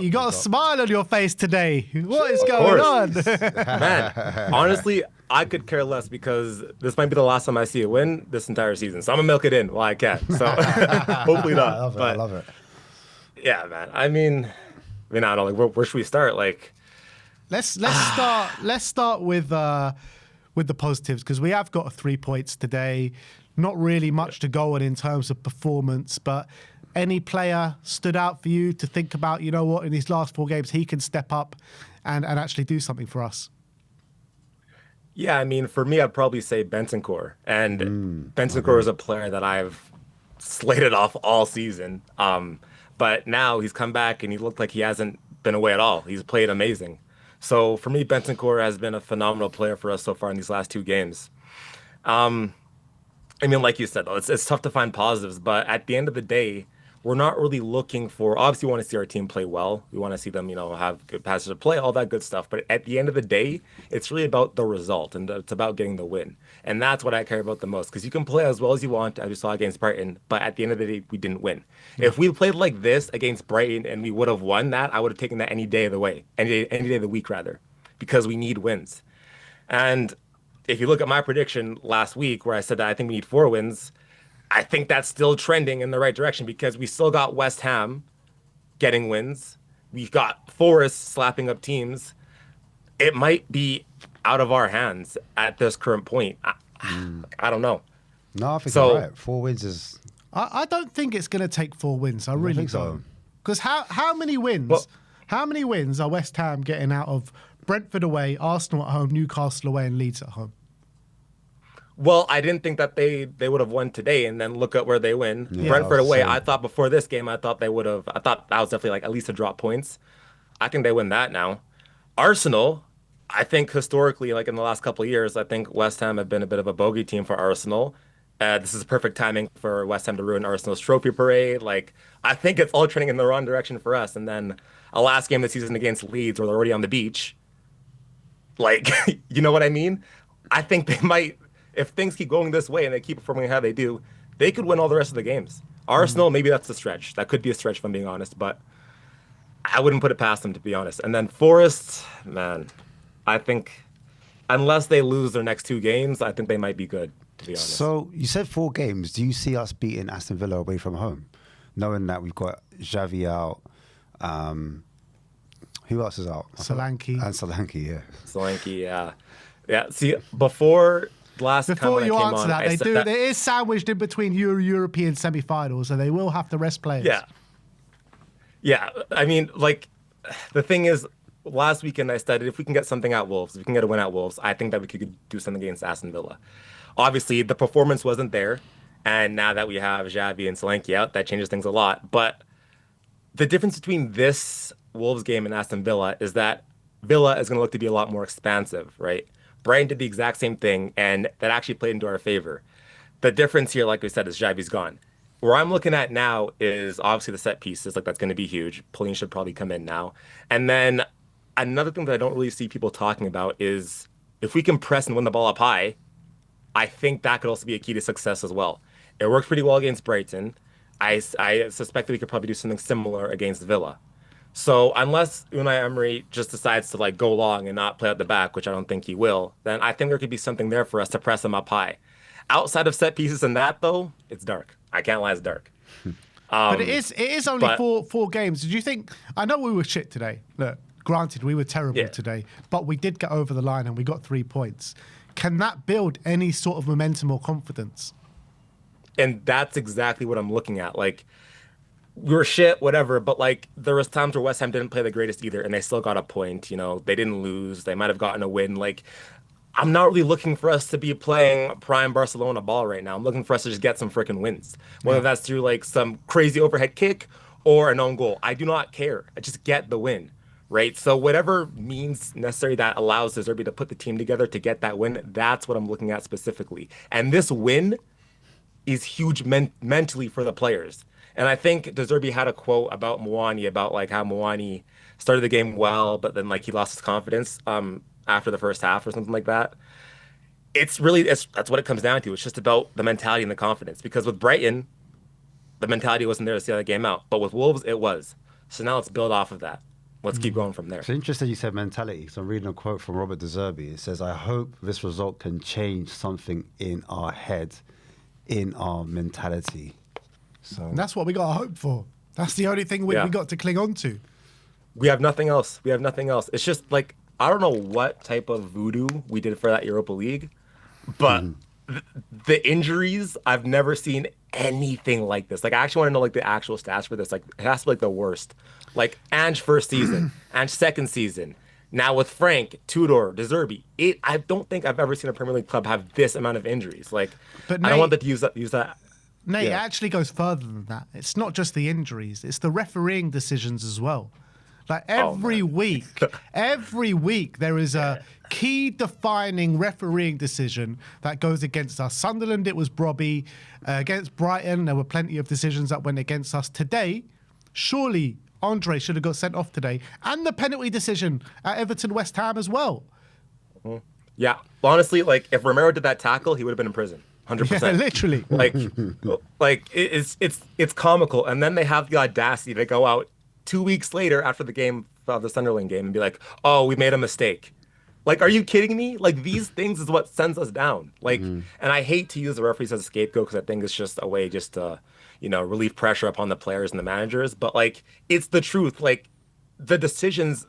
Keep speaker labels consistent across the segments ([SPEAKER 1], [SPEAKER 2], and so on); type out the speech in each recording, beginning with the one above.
[SPEAKER 1] You got a smile on your face today. What is going on?
[SPEAKER 2] Man, honestly, I could care less because this might be the last time I see a win this entire season. So I'm gonna milk it in while I can. So hopefully not.
[SPEAKER 3] I love it.
[SPEAKER 2] But
[SPEAKER 3] I love it.
[SPEAKER 2] yeah, man. I don't know. Like, where should we start? Like,
[SPEAKER 1] Let's start with the positives, because we have got 3 points today. Not really much to go on in terms of performance, but any player stood out for you to think about, you know what, in these last 4 games, he can step up and actually do something for us?
[SPEAKER 2] yeah, I mean, for me, I'd probably say Bentancur. And Bentancur is a player that I've slated off all season. But now he's come back and he looked like he hasn't been away at all. He's played amazing. So for me, Bentancur has been a phenomenal player for us so far in these last 2 games. I mean, like you said, though, it's tough to find positives, but at the end of the day, we're not really looking for. Obviously, we want to see our team play well. We want to see them, have good passes to play, all that good stuff. But at the end of the day, it's really about the result and it's about getting the win. And that's what I care about the most, because you can play as well as you want, as we saw against Brighton, but at the end of the day, we didn't win. If we played like this against Brighton and we would have won that, I would have taken that any day of the way, any day of the week rather, because we need wins. And if you look at my prediction last week, where I said that I think we need 4 wins, I think that's still trending in the right direction, because we still got West Ham getting wins. We've got Forest slapping up teams. It might be out of our hands at this current point. I don't know.
[SPEAKER 3] No, I think
[SPEAKER 2] So-
[SPEAKER 3] you're right. 4 wins is.
[SPEAKER 1] I don't think it's going to take 4 wins. I really
[SPEAKER 3] think so.
[SPEAKER 1] don't. Because how many wins?
[SPEAKER 2] Well-
[SPEAKER 1] how many wins are West Ham getting out of Brentford away, Arsenal at home, Newcastle away, and Leeds at home?
[SPEAKER 2] Well, I didn't think that they would have won today, and then look at where they win.
[SPEAKER 3] Yeah,
[SPEAKER 2] Brentford
[SPEAKER 3] I was
[SPEAKER 2] away,
[SPEAKER 3] saying.
[SPEAKER 2] I thought before this game, I thought they would have. I thought that was definitely like at least a drop points. I think they win that now. Arsenal, I think historically, like in the last couple of years, I think West Ham have been a bit of a bogey team for Arsenal. This is perfect timing for West Ham to ruin Arsenal's trophy parade. Like, I think it's all trending in the wrong direction for us. And then a last game this season against Leeds, where they're already on the beach. Like, you know what I mean? I think they might, if things keep going this way and they keep performing how they do, they could win all the rest of the games. Arsenal, maybe that's a stretch. That could be a stretch if I'm being honest, but I wouldn't put it past them, to be honest. And then Forest, man, I think unless they lose their next 2 games, I think they might be good, to be honest.
[SPEAKER 3] So you said 4 games. Do you see us beating Aston Villa away from home, knowing that we've got Xavi out? Who else is out?
[SPEAKER 1] Solanke.
[SPEAKER 3] And Solanke, yeah.
[SPEAKER 2] Solanke, yeah. Yeah, see, before last time
[SPEAKER 1] Before
[SPEAKER 2] when
[SPEAKER 1] you
[SPEAKER 2] I came
[SPEAKER 1] answer
[SPEAKER 2] on,
[SPEAKER 1] that,
[SPEAKER 2] I
[SPEAKER 1] they
[SPEAKER 2] said
[SPEAKER 1] do.
[SPEAKER 2] that,
[SPEAKER 1] It is sandwiched in between European semi-finals, so they will have to rest players.
[SPEAKER 2] yeah. Yeah, I mean, like, the thing is, last weekend I said if we can get something at Wolves, if we can get a win at Wolves, I think that we could do something against Aston Villa. Obviously, the performance wasn't there, and now that we have Xavi and Solanke out, that changes things a lot. But the difference between this Wolves game and Aston Villa is that Villa is going to look to be a lot more expansive, right? Brighton did the exact same thing, and that actually played into our favor. The difference here, like we said, is Xavi's gone. Where I'm looking at now is obviously the set pieces, like that's going to be huge. Pauline should probably come in now. And then another thing that I don't really see people talking about is if we can press and win the ball up high, I think that could also be a key to success as well. It worked pretty well against Brighton. I suspect that we could probably do something similar against Villa. So unless Unai Emery just decides to like go long and not play at the back, which I don't think he will, then I think there could be something there for us to press him up high. Outside of set pieces and that though, it's dark. I can't lie, it's dark.
[SPEAKER 1] But it is only
[SPEAKER 2] but-
[SPEAKER 1] four games. Did you think? I know we were shit today. Look, granted, we were terrible
[SPEAKER 2] Yeah.
[SPEAKER 1] today, but we did get over the line and we got 3 points. Can that build any sort of momentum or confidence?
[SPEAKER 2] And that's exactly what I'm looking at. Like, we were shit, whatever, but like there was times where West Ham didn't play the greatest either, and they still got a point. They didn't lose. They might have gotten a win. Like, I'm not really looking for us to be playing prime Barcelona ball right now. I'm looking for us to just get some freaking wins, whether that's through like some crazy overhead kick or an own goal. I do not care. I just get the win, right? So whatever means necessary that allows De Zerbi to put the team together to get that win, that's what I'm looking at specifically. And this win is huge mentally for the players. And I think De Zerbi had a quote about Moani, about like how Moani started the game well, but then like he lost his confidence after the first half or something like that. That's what it comes down to. It's just about the mentality and the confidence. Because with Brighton, the mentality wasn't there to see that game out. But with Wolves, it was. So now let's build off of that. Let's keep going from there.
[SPEAKER 3] It's interesting you said mentality. So I'm reading a quote from Robert De Zerbi. It says, "I hope this result can change something in our head, in our mentality." So
[SPEAKER 1] And that's what we got to hope for. That's the only thing we got to cling on to.
[SPEAKER 2] We have nothing else. We have nothing else. It's just like, I don't know what type of voodoo we did for that Europa League, but the injuries, I've never seen anything like this. Like, I actually want to know like the actual stats for this. Like, it has to be like the worst. Like Ange first season, Ange second season. Now with Frank, Tudor, De Zerbi, I don't think I've ever seen a Premier League club have this amount of injuries. Like,
[SPEAKER 1] But
[SPEAKER 2] I don't want
[SPEAKER 1] Nate-
[SPEAKER 2] them to use that.
[SPEAKER 1] Nate, it
[SPEAKER 2] Yeah.
[SPEAKER 1] actually goes further than that. It's not just the injuries, it's the refereeing decisions as well. Like every week there is a key defining refereeing decision that goes against us. Sunderland, it was Brobby. Against Brighton, there were plenty of decisions that went against us. Today, surely Andre should have got sent off today. And the penalty decision at Everton West Ham as well.
[SPEAKER 2] Yeah, honestly, like if Romero did that tackle, he would have been in prison, 100%.
[SPEAKER 1] Yeah, literally.
[SPEAKER 2] Like it's comical. And then they have the audacity to go out 2 weeks later after the game of the Sunderland game and be like, "Oh, we made a mistake." Like, are you kidding me? Like, these things is what sends us down. Like, and I hate to use the referees as a scapegoat because I think it's just a way just to, relieve pressure upon the players and the managers. But like, it's the truth. Like, the decisions.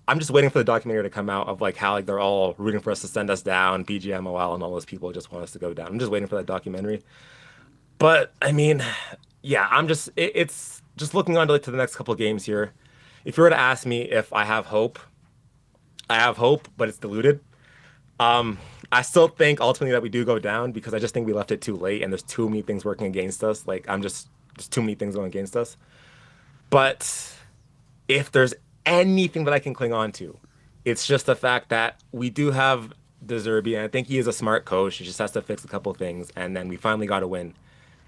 [SPEAKER 2] I'm just waiting for the documentary to come out of like how like they're all rooting for us to send us down, BGMOL, and all those people just want us to go down. I'm just waiting for that documentary. But I mean, yeah, it's just looking on to the next couple of games here. If you were to ask me if I have hope, but it's diluted. I still think ultimately that we do go down because I just think we left it too late and there's too many things working against us. Like there's too many things going against us. But if there's anything that I can cling on to, it's just the fact that we do have De Zerbi, and I think he is a smart coach. He just has to fix a couple things, and then we finally got a win.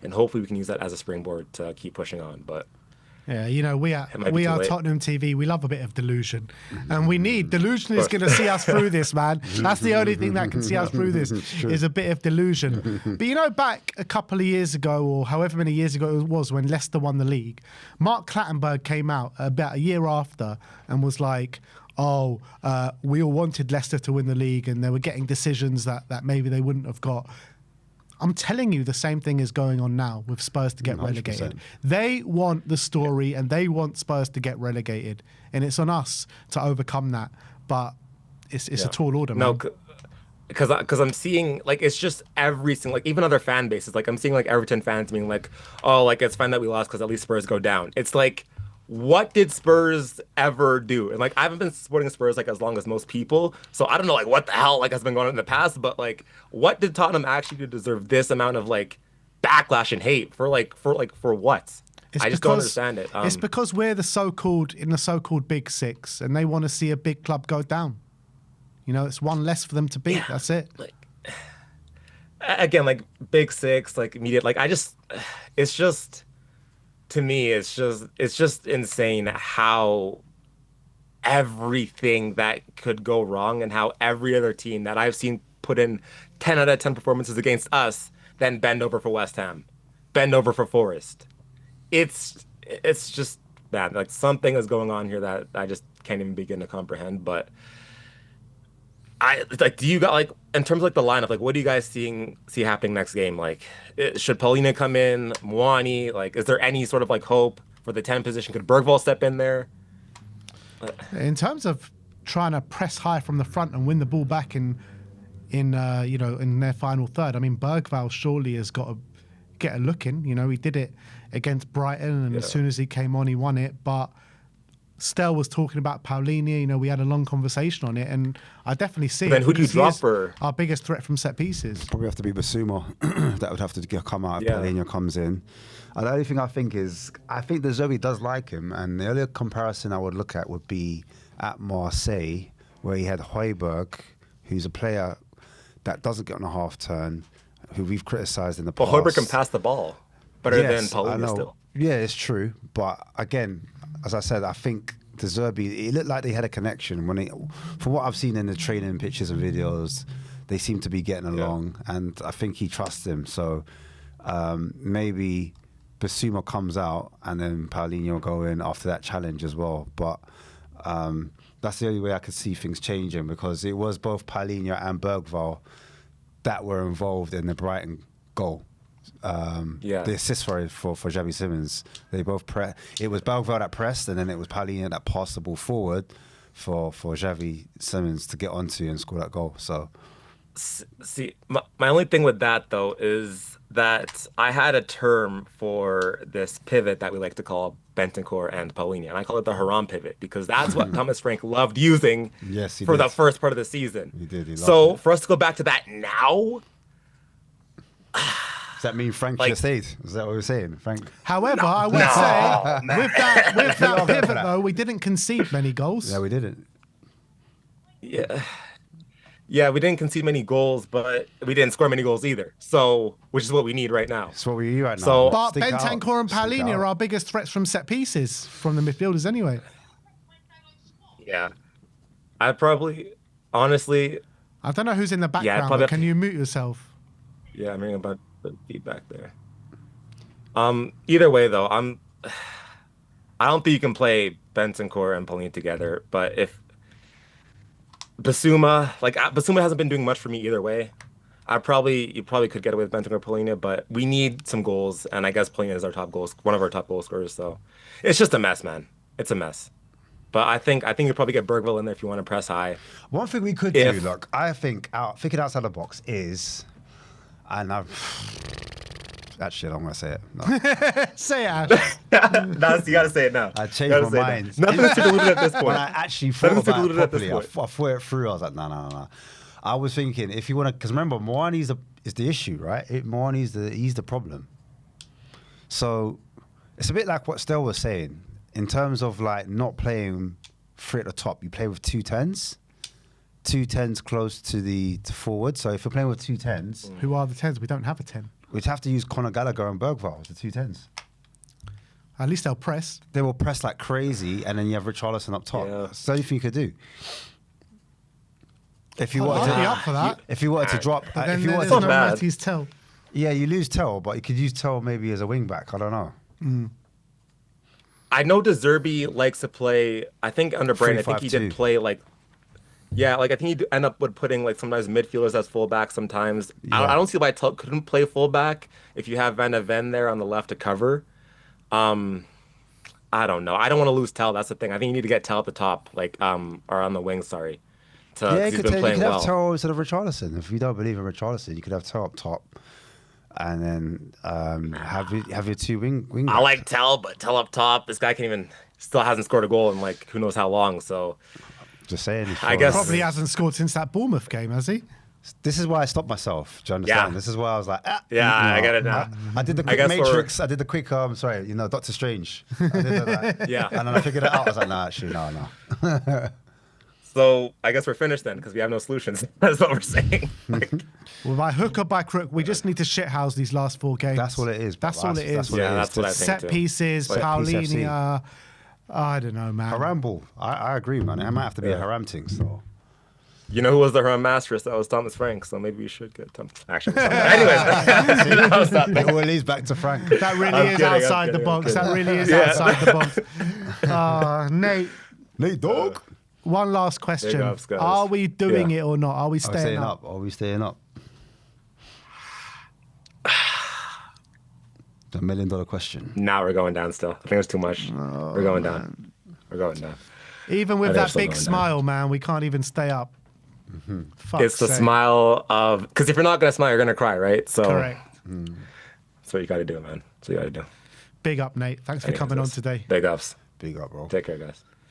[SPEAKER 2] And hopefully we can use that as a springboard to keep pushing on. But
[SPEAKER 1] Yeah, we are
[SPEAKER 2] might be too late.
[SPEAKER 1] Tottenham TV. We love a bit of delusion, and we need delusion is going to see us through this, man. That's the only thing that can see us through this is a bit of delusion. But back a couple of years ago, or however many years ago it was, when Leicester won the league, Mark Clattenburg came out about a year after and was like, "Oh, we all wanted Leicester to win the league, and they were getting decisions that maybe they wouldn't have got." I'm telling you, the same thing is going on now with Spurs to get
[SPEAKER 3] 100%.
[SPEAKER 1] relegated. They want the story and they want Spurs to get relegated. And it's on us to overcome that. But it's a tall order, man.
[SPEAKER 2] No, because I'm seeing, like, it's just every single, like, even other fan bases. Like, I'm seeing, like, Everton fans being like, "Oh, like, it's fine that we lost because at least Spurs go down." It's like, what did Spurs ever do? And like, I haven't been supporting Spurs like as long as most people, so I don't know like what the hell like has been going on in the past. But like, what did Tottenham actually do to deserve this amount of like backlash and hate for what? I just don't understand it.
[SPEAKER 1] It's because we're in the so-called Big Six, and they want to see a big club go down. It's one less for them to beat.
[SPEAKER 2] Yeah,
[SPEAKER 1] That's it.
[SPEAKER 2] Like, again, like Big Six, like immediate, like it's just. To me, it's just insane how everything that could go wrong and how every other team that I've seen put in 10 out of 10 performances against us then bend over for West Ham, bend over for Forest. It's just bad. Like something is going on here that I just can't even begin to comprehend. But do you got like in terms of like the lineup, like what do you guys see happening next game? Like should Paulina come in, Mwani? Like is there any sort of like hope for the 10 position? Could Bergvall step in there?
[SPEAKER 1] In terms of trying to press high from the front and win the ball back in their final third, I mean Bergvall surely has got to get a look in. He did it against Brighton, and as soon as he came on, he won it. But Stel was talking about Paulinho. We had a long conversation on it, and I definitely see
[SPEAKER 2] Then
[SPEAKER 1] it.
[SPEAKER 2] who do you
[SPEAKER 1] because he
[SPEAKER 2] drop
[SPEAKER 1] is
[SPEAKER 2] for?
[SPEAKER 1] our biggest threat from set pieces?
[SPEAKER 3] Probably have to be Basuma. That would have to come out if
[SPEAKER 2] Yeah.
[SPEAKER 3] Paulinho comes in. And the only thing I think the Zoe does like him, and the only comparison I would look at would be at Marseille, where he had Højbjerg, who's a player that doesn't get on a half turn, who we've criticised in the
[SPEAKER 2] Well,
[SPEAKER 3] past.
[SPEAKER 2] Højbjerg can pass the ball better than
[SPEAKER 3] Yes, I
[SPEAKER 2] Paulinho
[SPEAKER 3] know.
[SPEAKER 2] still.
[SPEAKER 3] Yeah, it's true. But again, as I said, I think De Zerbi, it looked like they had a connection. From what I've seen in the training pictures and videos, they seem to be getting along, and I think he trusts him. So maybe Basuma comes out and then Paulinho go in after that challenge as well. But that's the only way I could see things changing, because it was both Paulinho and Bergvall that were involved in the Brighton goal. The assist for Xavi Simons. They both it was Bergvall that pressed, and then it was Paulinho that passed the ball forward for Xavi Simons to get onto and score that goal. So,
[SPEAKER 2] see, my only thing with that though is that I had a term for this pivot that we like to call Bentancur and Paulinho, and I call it the Haram pivot, because that's what Thomas Frank loved using for the first part of the season.
[SPEAKER 3] He did.
[SPEAKER 2] So for us to go back to that now.
[SPEAKER 3] Does that mean Frank just stayed? Is that what we're saying, Frank?
[SPEAKER 1] However, I would say with that pivot though, we didn't concede many goals.
[SPEAKER 3] Yeah, we didn't.
[SPEAKER 2] Yeah, we didn't concede many goals, but we didn't score many goals either. So, which is what we need right now.
[SPEAKER 3] That's what we need right now.
[SPEAKER 2] So,
[SPEAKER 1] but Bentancur and Paulinho are our biggest threats from set pieces from the midfielders anyway.
[SPEAKER 2] Yeah, I probably, honestly,
[SPEAKER 1] I don't know who's in the background. But can you mute yourself?
[SPEAKER 2] Yeah, I'm hearing about the feedback there. Either way, though, I don't think you can play Bentancur and Paulinho together. But if Basuma hasn't been doing much for me either way. You probably could get away with Bentancur or Paulinho, but we need some goals, and I guess Paulinho is one of our top goal scorers. So it's just a mess, man. It's a mess. But I think you'll probably get Bergvall in there if you want to press high.
[SPEAKER 3] One thing we could do, look, I think thinking outside the box is, and actually, I'm gonna say it. No.
[SPEAKER 1] Say it, Ash.
[SPEAKER 2] You gotta say it now.
[SPEAKER 3] I changed my mind.
[SPEAKER 2] Nothing's diluted at this point.
[SPEAKER 3] When I actually thought about it properly, I thought it through. I was like, no. I was thinking, if you want to, because remember, Moani is the issue, right? Moani's he's the problem. So it's a bit like what Stel was saying in terms of like not playing three at the top. You play with 2 10s close to forward. So if you're playing with 2 10s,
[SPEAKER 1] who are the 10s? We don't have a 10.
[SPEAKER 3] We'd have to use Conor Gallagher and Bergvall as the 2 10s.
[SPEAKER 1] At least they'll press.
[SPEAKER 3] They will press like crazy, and then you have Richarlison up top. Yeah. That's the only thing you could do. If you wanted to
[SPEAKER 1] be up for that.
[SPEAKER 3] If you wanted to drop,
[SPEAKER 1] if
[SPEAKER 3] you wanted
[SPEAKER 1] to no Matty's Tell.
[SPEAKER 3] Yeah, you lose Tell, but you could use Tell maybe as a wing back. I don't know.
[SPEAKER 2] I know De Zerbi likes to play. I think under Brighton, I think he did play like. Yeah, like I think he'd end up with putting like sometimes midfielders as fullback. Sometimes I don't see why Tell couldn't play fullback if you have Van de Ven there on the left to cover. I don't know. I don't want to lose Tell. That's the thing. I think you need to get Tell at the top, like or on the wing. Sorry.
[SPEAKER 3] Yeah, you could have Tell instead of Richarlison. If you don't believe in Richarlison, you could have Tell up top, and then have your 2 wing.
[SPEAKER 2] I like Tell, but Tell up top. This guy still hasn't scored a goal in like who knows how long. So.
[SPEAKER 3] Just saying.
[SPEAKER 2] I guess
[SPEAKER 1] probably hasn't scored since that Bournemouth game, has he?
[SPEAKER 3] This is why I stopped myself. Do you understand? Yeah. This is why I was like,
[SPEAKER 2] I get it now.
[SPEAKER 3] I did the quick Matrix. I did the quick, Doctor Strange. I did that.
[SPEAKER 2] Yeah.
[SPEAKER 3] And then I figured it out. I was like, no, actually, no.
[SPEAKER 2] So I guess we're finished then because we have no solutions. That's what we're saying.
[SPEAKER 1] Well, by hook or by crook, we just need to shithouse these last 4 games.
[SPEAKER 3] That's all it is.
[SPEAKER 1] That's all it is.
[SPEAKER 2] That's what I think
[SPEAKER 1] Set
[SPEAKER 2] too.
[SPEAKER 1] pieces, Paulinho. I don't know, man.
[SPEAKER 3] Haram ball. I agree, man. It might have to be a Haram thing. So.
[SPEAKER 2] You know who was the Haram masteress? That was Thomas Frank. So maybe we should get Thomas. Actually, anyways,
[SPEAKER 3] it will lead back to Frank.
[SPEAKER 1] That really is outside the box. That really is outside the box. Nate,
[SPEAKER 3] dog.
[SPEAKER 1] One last question: are we doing it or not? Are we staying up?
[SPEAKER 3] Are we staying up? The $1 million question.
[SPEAKER 2] Now we're going down still. I think it's too much. We're going down. We're going down.
[SPEAKER 1] Even with that big smile, man, we can't even stay up.
[SPEAKER 2] It's the smile of... Because if you're not going to smile, you're going to cry, right? So,
[SPEAKER 1] correct.
[SPEAKER 2] That's what you got to do, man. That's what you got to do.
[SPEAKER 1] Big up, Nate. Thanks for coming on today.
[SPEAKER 2] Big ups.
[SPEAKER 3] Big up, bro.
[SPEAKER 2] Take care, guys.